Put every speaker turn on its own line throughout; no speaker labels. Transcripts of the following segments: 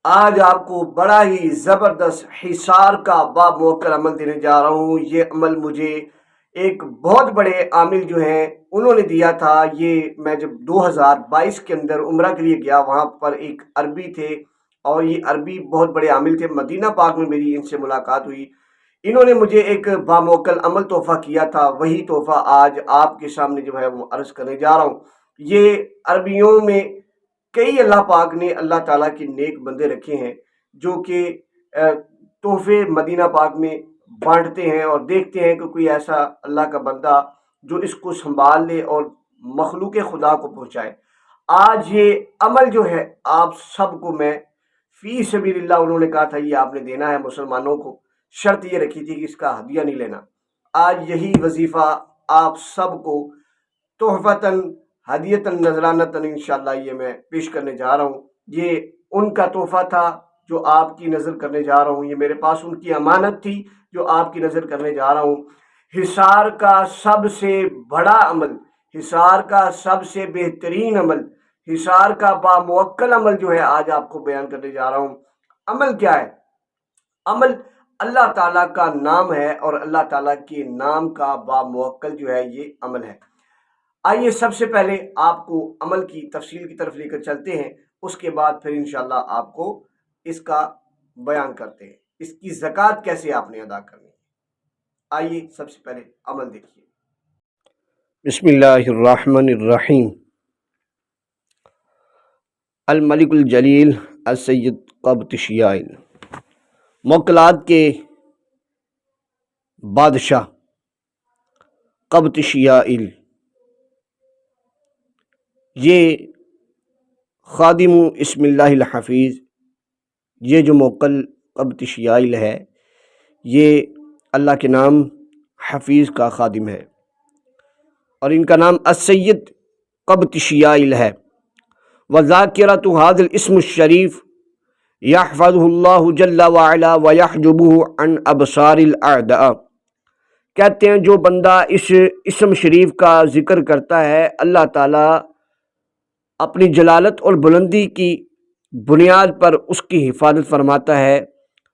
آج آپ کو بڑا ہی زبردست حصار کا باموکل عمل دینے جا رہا ہوں۔ یہ عمل مجھے ایک بہت بڑے عامل جو ہیں انہوں نے دیا تھا۔ یہ میں جب 2022 کے اندر عمرہ کے لیے گیا، وہاں پر ایک عربی تھے اور یہ عربی بہت بڑے عامل تھے۔ مدینہ پاک میں میری ان سے ملاقات ہوئی، انہوں نے مجھے ایک باموکل عمل تحفہ کیا تھا۔ وہی تحفہ آج آپ کے سامنے جو ہے وہ عرض کرنے جا رہا ہوں۔ یہ عربیوں میں کئی اللہ پاک نے اللہ تعالیٰ کے نیک بندے رکھے ہیں جو کہ تحفے مدینہ پاک میں بانٹتے ہیں اور دیکھتے ہیں کہ کوئی ایسا اللہ کا بندہ جو اس کو سنبھال لے اور مخلوق خدا کو پہنچائے۔ آج یہ عمل جو ہے آپ سب کو میں فی سبیل اللہ، انہوں نے کہا تھا یہ آپ نے دینا ہے مسلمانوں کو، شرط یہ رکھی تھی کہ اس کا ہدیہ نہیں لینا۔ آج یہی وظیفہ آپ سب کو تحفتاً ہدیتاً نذرانتاً انشاءاللہ یہ میں پیش کرنے جا رہا ہوں۔ یہ ان کا تحفہ تھا جو آپ کی نظر کرنے جا رہا ہوں۔ یہ میرے پاس ان کی امانت تھی جو آپ کی نظر کرنے جا رہا ہوں۔ حصار کا سب سے بڑا عمل، حصار کا سب سے بہترین عمل، حصار کا باموکل عمل جو ہے آج آپ کو بیان کرنے جا رہا ہوں۔ عمل کیا ہے؟ عمل اللہ تعالیٰ کا نام ہے اور اللہ تعالیٰ کے نام کا باموکل جو ہے یہ عمل ہے۔ آئیے سب سے پہلے آپ کو عمل کی تفصیل کی طرف لے کر چلتے ہیں، اس کے بعد پھر انشاءاللہ آپ کو اس کا بیان کرتے ہیں، اس کی زکوٰۃ کیسے آپ نے ادا کرنی ہے۔ آئیے سب سے پہلے عمل دیکھیے۔
بسم اللہ الرحمن الرحیم۔ الملک الجلیل السید قبطشیائل، موکلات کے بادشاہ قبطشیائل، یہ خادم اسم اللہ الحفیظ، یہ جو موکل قبطشیائل ہے یہ اللہ کے نام حفیظ کا خادم ہے اور ان کا نام السید قبطشیائل ہے۔ وذاکرۃ ھذا الاسم الشریف یحفظہ اللہ جل وعلا ویحجبہ عن ابصار الاعداء۔ کہتے ہیں جو بندہ اس اسم شریف کا ذکر کرتا ہے، اللہ تعالیٰ اپنی جلالت اور بلندی کی بنیاد پر اس کی حفاظت فرماتا ہے۔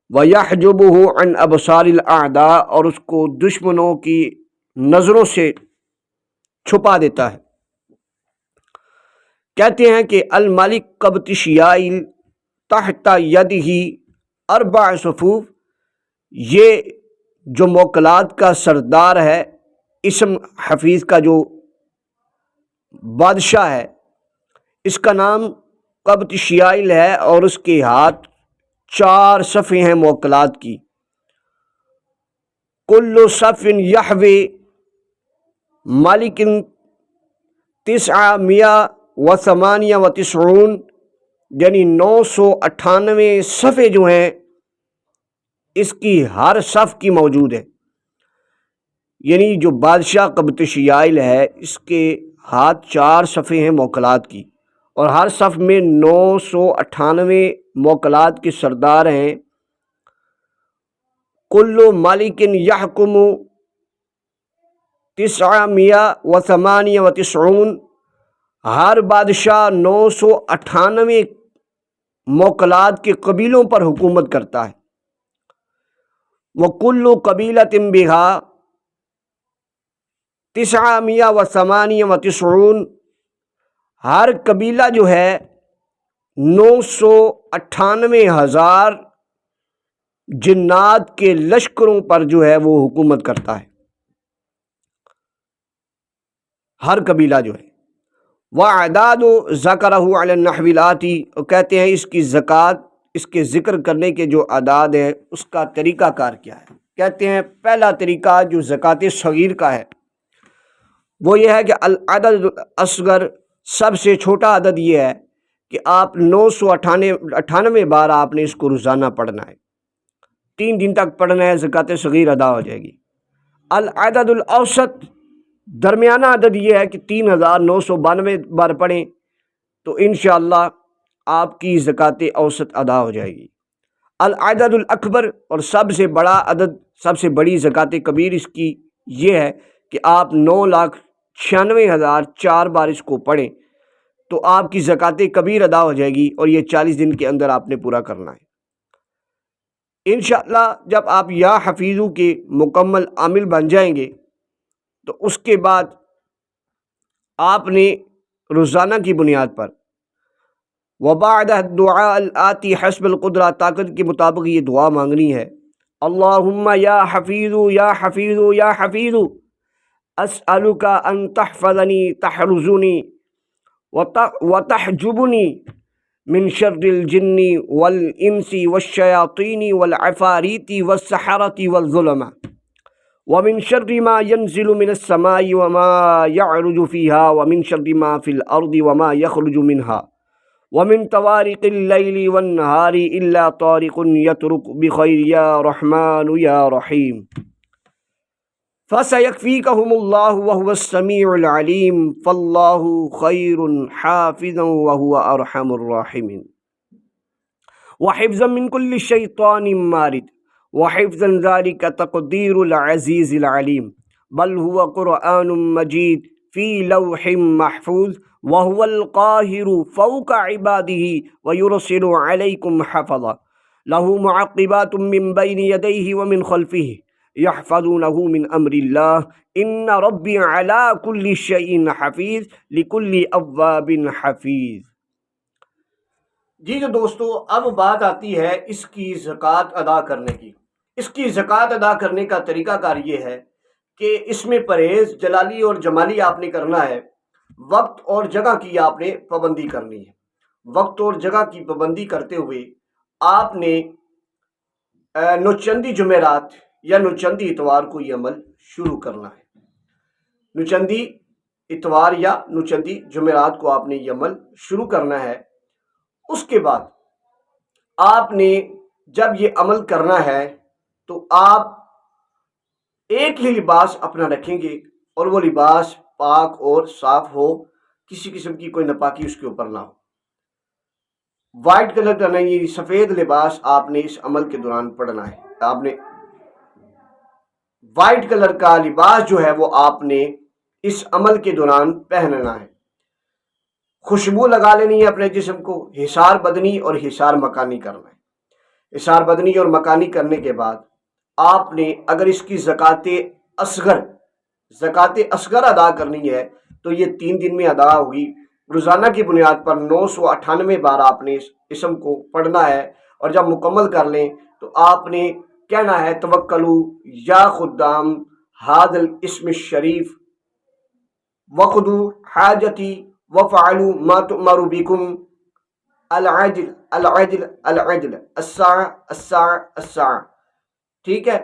وَيَحْجُبُهُ عَنْ أَبْصَارِ الْأَعْدَاءِ، اور اس کو دشمنوں کی نظروں سے چھپا دیتا ہے۔ کہتے ہیں کہ الملک قبطشیائل تحت یدہ اربع صفوف، یہ جو موکلات کا سردار ہے، اسم حفیظ کا جو بادشاہ ہے، اس کا نام قبطشیائل ہے اور اس کے ہاتھ 4 صفیں ہیں موکلات کی۔ کل صف یحوی مالک 998، یعنی 998 صفیں جو ہیں اس کی ہر صف کی موجود ہے۔ یعنی جو بادشاہ قبطشیائل ہے اس کے ہاتھ 4 صفیں ہیں موکلات کی اور ہر صف میں 998 موکلات کے سردار ہیں۔ کل مالک یحکم 998، ہر بادشاہ 998 موکلات کے قبیلوں پر حکومت کرتا ہے۔ وَكُلُّ قَبِيلَةٍ بِهَا 998، ہر قبیلہ جو ہے 998,000 جنات کے لشکروں پر جو ہے وہ حکومت کرتا ہے، ہر قبیلہ جو ہے۔ وَأَعْدَادُ ذَكَرَهُ عَلَى النَّحْوِ الْآتِي، اور کہتے ہیں اس کی زکوٰۃ، اس کے ذکر کرنے کے جو اعداد ہیں اس کا طریقہ کار کیا ہے۔ کہتے ہیں پہلا طریقہ جو زکوٰۃ صغیر کا ہے وہ یہ ہے کہ العدد الاصغر، سب سے چھوٹا عدد یہ ہے کہ آپ 998 بار آپ نے اس کو روزانہ پڑھنا ہے، 3 دن تک پڑھنا ہے، زکوٰۃ صغیر ادا ہو جائے گی۔ العدد الاوسط، درمیانہ عدد یہ ہے کہ 3992 بار پڑھیں تو انشاءاللہ آپ کی زکوٰۃ اوسط ادا ہو جائے گی۔ العدد الاکبر، اور سب سے بڑا عدد، سب سے بڑی زکوٰۃ کبیر اس کی یہ ہے کہ آپ 9,96,004 بار اس کو پڑھیں تو آپ کی زکوٰۃ کبیر ادا ہو جائے گی، اور یہ 40 دن کے اندر آپ نے پورا کرنا ہے۔ انشاءاللہ جب آپ یا حفیظو کے مکمل عامل بن جائیں گے تو اس کے بعد آپ نے روزانہ کی بنیاد پر وبعد الدعاء الآتی حسب القدرہ، طاقت کے مطابق یہ دعا مانگنی ہے۔ اللہم یا حفیظو یا حفیظو یا حفیظو اسألک ان تحفظنی تحرزنی وتحجبنی من شر الجن والانس والشیاطین والعفاریت والسحرۃ والظلمہ ومن شر ما ينزل من السماء وما يعرج فيها ومن شر ما في الأرض وما يخرج منها ومن طوارق الليل والنهار إلا طارق يطرق بخير يا رحمن يا رحيم فسيكفيكهم الله وهو السميع العليم فالله خير حافظا وهو أرحم الراحمين وحفظا من كل شيطان مارد وحفظا ذلك تقدير العزيز العليم بل هو قرآن مجيد في لوح محفوظ وهو القاهر فوق عباده ويرسل عليكم حفظا له معقبات من بين يديه ومن خلفه يحفظونه من أمر الله إن ربي على كل شيء حفيظ لكل أواب حفيظ۔
جی تو دوستو، اب بات آتی ہے اس کی زکوٰۃ ادا کرنے کی۔ اس کی زکوٰۃ ادا کرنے کا طریقہ کار یہ ہے کہ اس میں پرہیز جلالی اور جمالی آپ نے کرنا ہے۔ وقت اور جگہ کی آپ نے پابندی کرنی ہے۔ وقت اور جگہ کی پابندی کرتے ہوئے آپ نے نوچندی جمعرات یا نوچندی اتوار کو یہ عمل شروع کرنا ہے۔ نوچندی اتوار یا نوچندی جمعرات کو آپ نے یہ عمل شروع کرنا ہے۔ اس کے بعد آپ نے جب یہ عمل کرنا ہے تو آپ ایک ہی لباس اپنا رکھیں گے، اور وہ لباس پاک اور صاف ہو، کسی قسم کی کوئی ناپاکی اس کے اوپر نہ ہو۔ وائٹ کلر کا نہیں، سفید لباس آپ نے اس عمل کے دوران پڑھنا ہے۔ آپ نے وائٹ کلر کا لباس جو ہے وہ آپ نے اس عمل کے دوران پہننا ہے۔ خوشبو لگا لینی ہے اپنے جسم کو، حصار بدنی اور حصار مکانی کرنا ہے۔ حصار بدنی اور مکانی کرنے کے بعد آپ نے اگر اس کی زکوٰۃ اصغر ادا کرنی ہے تو یہ 3 دن میں ادا ہوگی۔ روزانہ کی بنیاد پر 998 بار آپ نے اس اسم کو پڑھنا ہے، اور جب مکمل کر لیں تو آپ نے کہنا ہے توکلوا یا خدام ھذا الاسم الشریف وخذوا حاجتی وفعلوا ما تؤمر بكم العجل العجل العجل الساعة الساعة الساعة۔ ٹھیک ہے،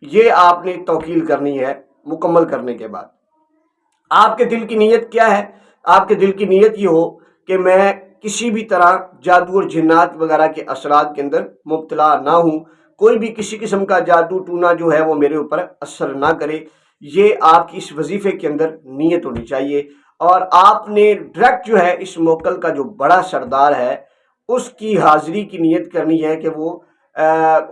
یہ آپ نے توکیل کرنی ہے۔ مکمل کرنے کے بعد آپ کے دل کی نیت کیا ہے؟ آپ کے دل کی نیت یہ ہو کہ میں کسی بھی طرح جادو اور جنات وغیرہ کے اثرات کے اندر مبتلا نہ ہوں، کوئی بھی کسی قسم کا جادو ٹونا جو ہے وہ میرے اوپر اثر نہ کرے۔ یہ آپ کی اس وظیفے کے اندر نیت ہونی چاہیے، اور آپ نے ڈائریکٹ جو ہے اس موکل کا جو بڑا سردار ہے اس کی حاضری کی نیت کرنی ہے کہ وہ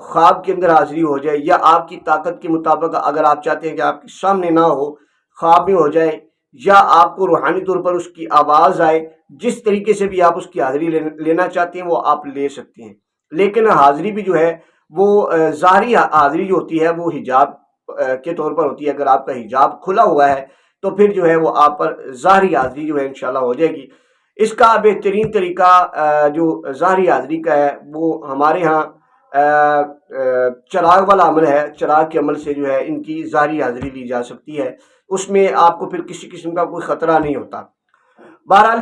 خواب کے اندر حاضری ہو جائے، یا آپ کی طاقت کے مطابق اگر آپ چاہتے ہیں کہ آپ کے سامنے نہ ہو، خواب میں ہو جائے، یا آپ کو روحانی طور پر اس کی آواز آئے، جس طریقے سے بھی آپ اس کی حاضری لینا چاہتے ہیں وہ آپ لے سکتے ہیں۔ لیکن حاضری بھی جو ہے وہ ظاہری حاضری جو ہوتی ہے وہ حجاب کے طور پر ہوتی ہے۔ اگر آپ کا حجاب کھلا ہوا ہے تو پھر جو ہے وہ آپ پر ظاہری حاضری جو ہے انشاءاللہ ہو جائے گی۔ اس کا بہترین طریقہ جو ظاہری حاضری کا ہے وہ ہمارے ہاں چراغ والا عمل ہے۔ چراغ کے عمل سے جو ہے ان کی ظاہری حاضری لی جا سکتی ہے، اس میں آپ کو پھر کسی قسم کا کوئی خطرہ نہیں ہوتا۔ بہرحال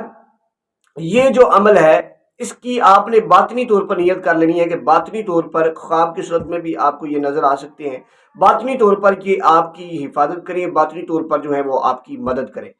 یہ جو عمل ہے اس کی آپ نے باطنی طور پر نیت کر لینی ہے کہ باطنی طور پر خواب کی صورت میں بھی آپ کو یہ نظر آ سکتے ہیں، باطنی طور پر کہ آپ کی حفاظت کریں، باطنی طور پر جو ہے وہ آپ کی مدد کریں۔